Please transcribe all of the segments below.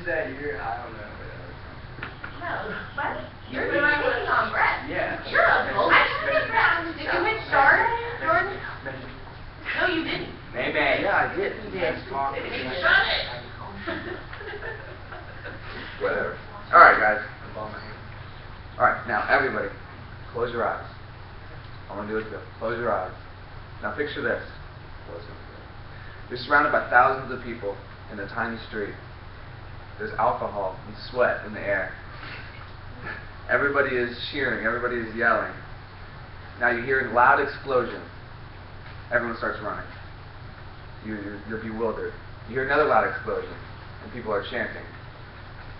that year, I don't know. No, what? You're doing on Brett. Yeah. You're a bull. I didn't get Did you hit start, Jordan? No, you didn't. Maybe. Yeah, I did. Yes. Shut it. Whatever. Alright, guys. Alright, now everybody, close your eyes. I want to do it good. Close your eyes. Now picture this. You're surrounded by thousands of people in a tiny street. There's alcohol and sweat in the air. Everybody is cheering. Everybody is yelling. Now you hear a loud explosion. Everyone starts running. You're bewildered. You hear another loud explosion, and people are chanting.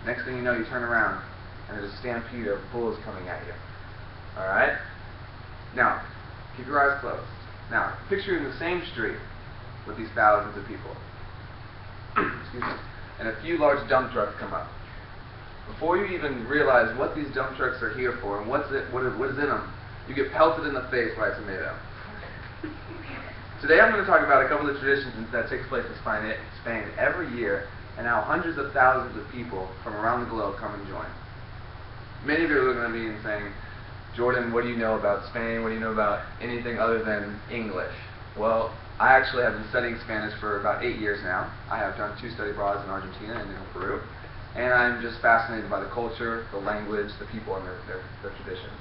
Next thing you know, you turn around, and there's a stampede of bulls coming at you. Alright? Now, keep your eyes closed. Now, picture you're in the same street with these thousands of people. Excuse me. And a few large dump trucks come up. Before you even realize what these dump trucks are here for and what is in them, you get pelted in the face by a tomato. Today I'm going to talk about a couple of traditions that take place in Spain every year, and how hundreds of thousands of people from around the globe come and join. Many of you are looking at me and saying, Jordan, what do you know about Spain? What do you know about anything other than English? Well, I actually have been studying Spanish for about 8 years now. I have done 2 study abroads in Argentina and in Peru. And I'm just fascinated by the culture, the language, the people, and their traditions.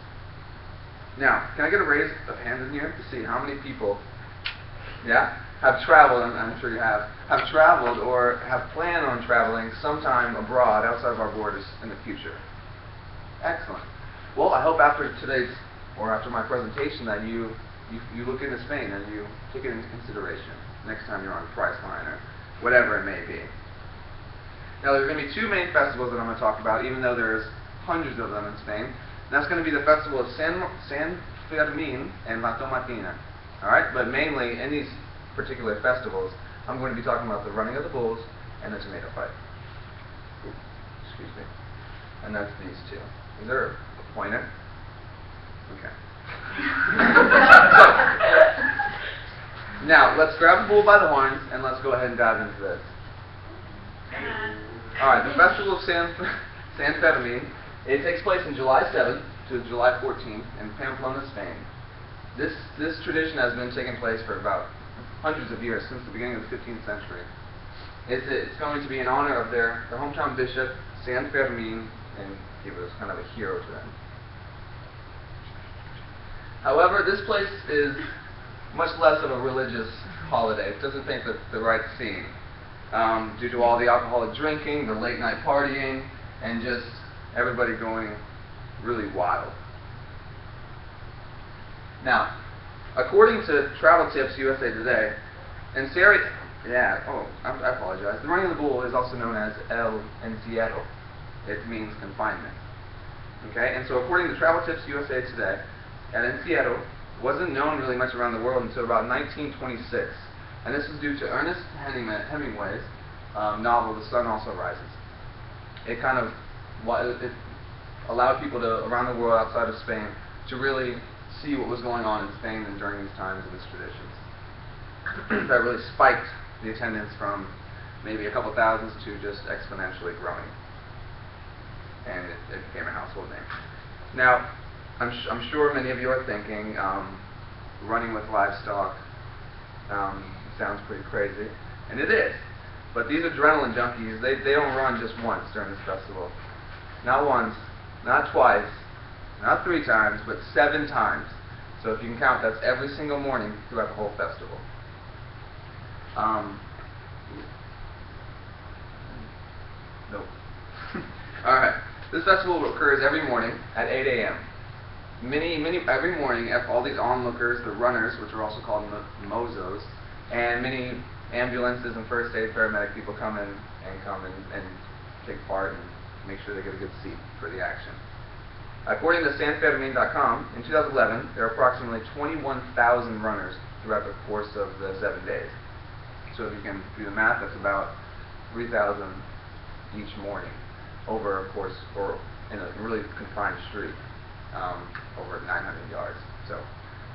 Now, can I get a raise of hands in here to see how many people, have traveled, and I'm sure you have traveled or have planned on traveling sometime abroad outside of our borders in the future? Excellent. Well, I hope after my presentation that you look into Spain and you take it into consideration next time you're on Priceline or whatever it may be. Now, there's going to be 2 main festivals that I'm going to talk about, even though there's hundreds of them in Spain. And that's going to be the festival of San Fermin and La Tomatina. Alright? But mainly, in these particular festivals, I'm going to be talking about the running of the bulls and the tomato fight. Ooh, excuse me. And that's these 2. Is there a pointer? Okay. Now, let's grab the bull by the horns and let's go ahead and dive into this. Alright, the Festival of San Fermin, it takes place in July 7th to July 14th in Pamplona, Spain. This tradition has been taking place for about hundreds of years, since the beginning of the 15th century. It's going to be in honor of their hometown bishop, San Fermin, and he was kind of a hero to them. However, this place is much less of a religious holiday. It doesn't paint the right scene. Due to all the alcoholic drinking, the late night partying, and just everybody going really wild. Now, according to Travel Tips USA Today, I apologize. The running of the bull is also known as El Encierro. It means confinement. Okay, and so according to Travel Tips USA Today, El Encierro wasn't known really much around the world until about 1926. And this is due to Ernest Hemingway's novel, The Sun Also Rises. It allowed people around the world outside of Spain to really see what was going on in Spain and during these times and these traditions. That really spiked the attendance from maybe a couple thousands to just exponentially growing. And it became a household name. Now, I'm sure many of you are thinking, running with livestock sounds pretty crazy, and it is. But these adrenaline junkies, they don't run just once during this festival. Not once, not twice, not 3 times, but 7 times. So if you can count, that's every single morning throughout the whole festival. Nope. Alright. This festival occurs every morning at 8 a.m. Every morning, all these onlookers, the runners, which are also called mozos, and many ambulances and first aid paramedic people come and take part and make sure they get a good seat for the action. According to SanFermin.com, in 2011, there are approximately 21,000 runners throughout the course of the 7 days. So if you can do the math, that's about 3,000 each morning over a course, or in a really confined street, over 900 yards. So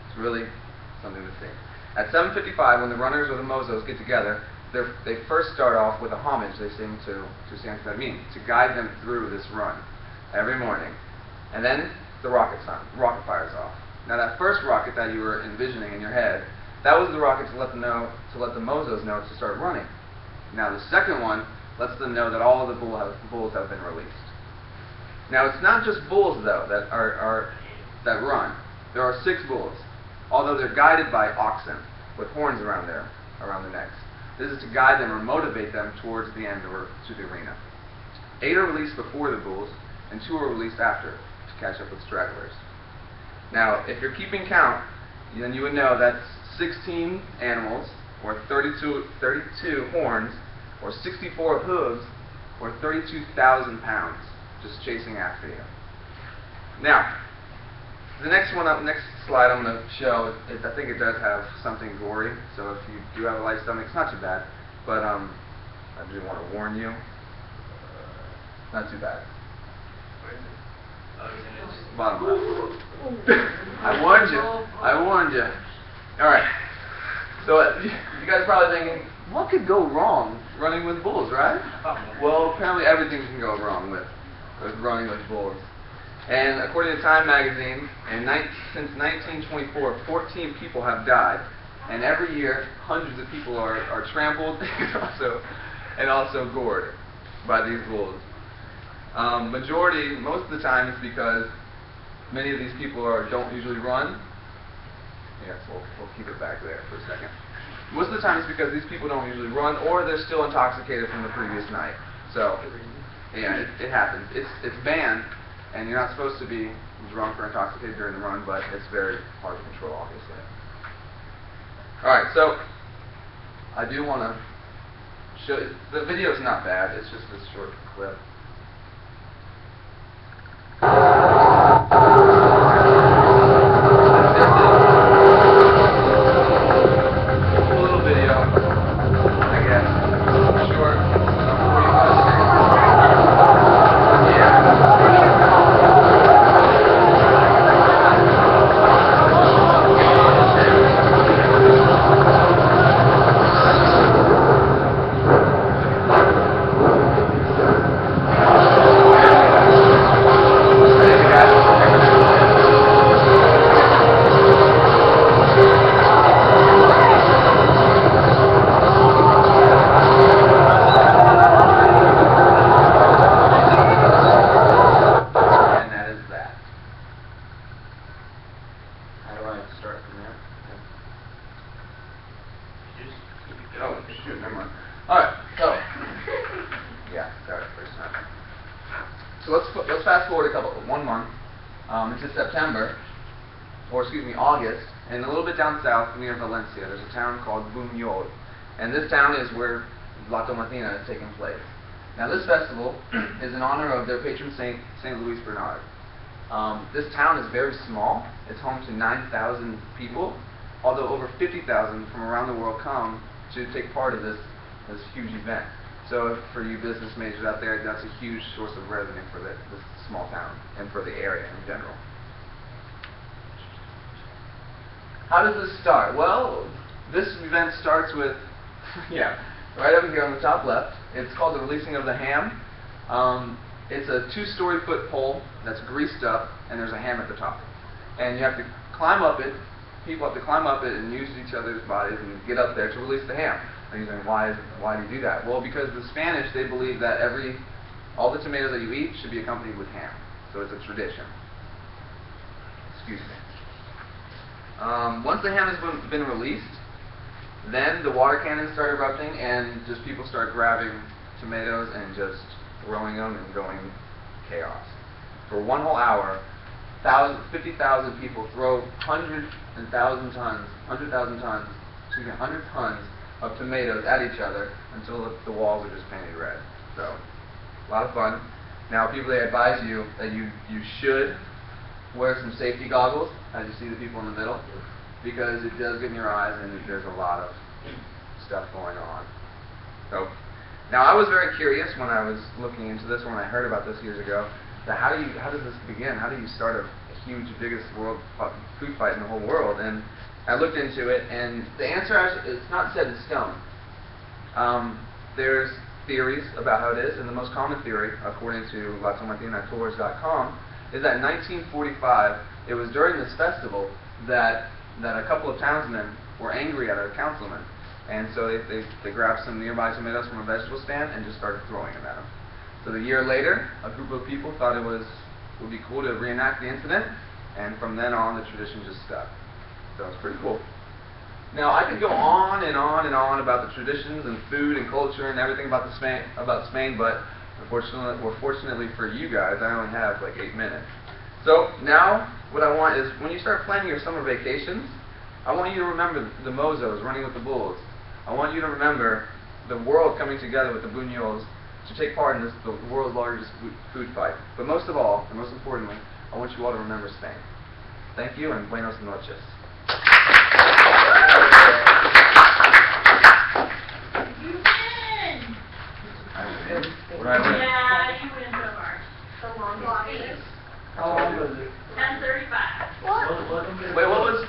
it's really something to see. At 7:55, when the runners or the mozos get together, they first start off with a homage they sing to San Fermin to guide them through this run every morning. And then the rocket fires off. Now that first rocket that you were envisioning in your head, that was the rocket to let the Mozos know to start running. Now the second one lets them know that all of the bulls have been released. Now it's not just bulls though that run. There are 6 bulls, although they're guided by oxen with horns around their necks. This is to guide them or motivate them towards the end or to the arena. 8 are released before the bulls, and 2 are released after to catch up with stragglers. Now, if you're keeping count, then you would know that's 16 animals, or 32 horns, or 64 hooves, or 32,000 pounds, just chasing after you. Now, the next slide I'm going to show, I think it does have something gory, so if you do have a light stomach, it's not too bad, but I do want to warn you, not too bad. Bottom left. I warned you. Alright, so you guys are probably thinking, what could go wrong running with bulls, right? Well, apparently everything can go wrong with running with bulls. And according to Time magazine, since 1924, 14 people have died, and every year hundreds of people are trampled and also gored by these bulls. Most of the time, it's because many of these people don't usually run. Yes, we'll keep it back there for a second. Most of the time, it's because these people don't usually run, or they're still intoxicated from the previous night. So, yeah, it happens. It's banned. And you're not supposed to be drunk or intoxicated during the run, but it's very hard to control, obviously. Alright, so I do want to show you. The video's not bad, it's just this short clip. A little video, I guess. Short, 45 seconds. Let's fast forward one month into September, August, and a little bit down south near Valencia. There's a town called Buñol, and this town is where La Tomatina is taking place. Now, this festival is in honor of their patron saint, Saint Louis Bernard. This town is very small. It's home to 9,000 people, although over 50,000 from around the world come to take part of this huge event. So for you business majors out there, that's a huge source of revenue for this small town and for the area in general. How does this start? Well, this event starts with, right over here on the top left. It's called the Releasing of the Ham. It's a 2-story foot pole that's greased up, and there's a ham at the top. And you have to climb up it. People have to climb up it and use each other's bodies and get up there to release the ham. And you're saying, why do you do that? Well, because the Spanish, they believe that all the tomatoes that you eat should be accompanied with ham. So it's a tradition. Excuse me. Once the ham has been released, then the water cannons start erupting, and just people start grabbing tomatoes and just throwing them and going chaos. For one whole hour, 50,000 people throw 100 tons of tomatoes at each other until the walls are just painted red. So, a lot of fun. Now, people, they advise you that you should wear some safety goggles, as you see the people in the middle, because it does get in your eyes and there's a lot of stuff going on. So, now I was very curious when I was looking into this, when I heard about this years ago, that how does this begin? How do you start a huge, biggest world food fight in the whole world? And I looked into it, and the answer is not set in stone. There's theories about how it is, and the most common theory, according to LaTomatinatours.com, is that in 1945, it was during this festival that a couple of townsmen were angry at a councilman, and so they grabbed some nearby tomatoes from a vegetable stand and just started throwing them at him. So the year later, a group of people thought it would be cool to reenact the incident, and from then on, the tradition just stuck. So it's pretty cool. Now, I could go on and on and on about the traditions and food and culture and everything about Spain, but fortunately for you guys, I only have like 8 minutes. So now, what I want is, when you start planning your summer vacations, I want you to remember the Mozos running with the bulls. I want you to remember the world coming together with the Buñuels to take part in the world's largest food fight. But most of all, and most importantly, I want you all to remember Spain. Thank you, and buenos noches. You win! What do I win? Yeah, you win so far. The long walking. How long was it? 10:35. Wait, what was?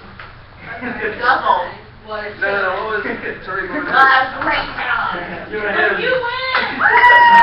Double. No, what was? Sorry, Well, that was great job. You were ahead of me. You win!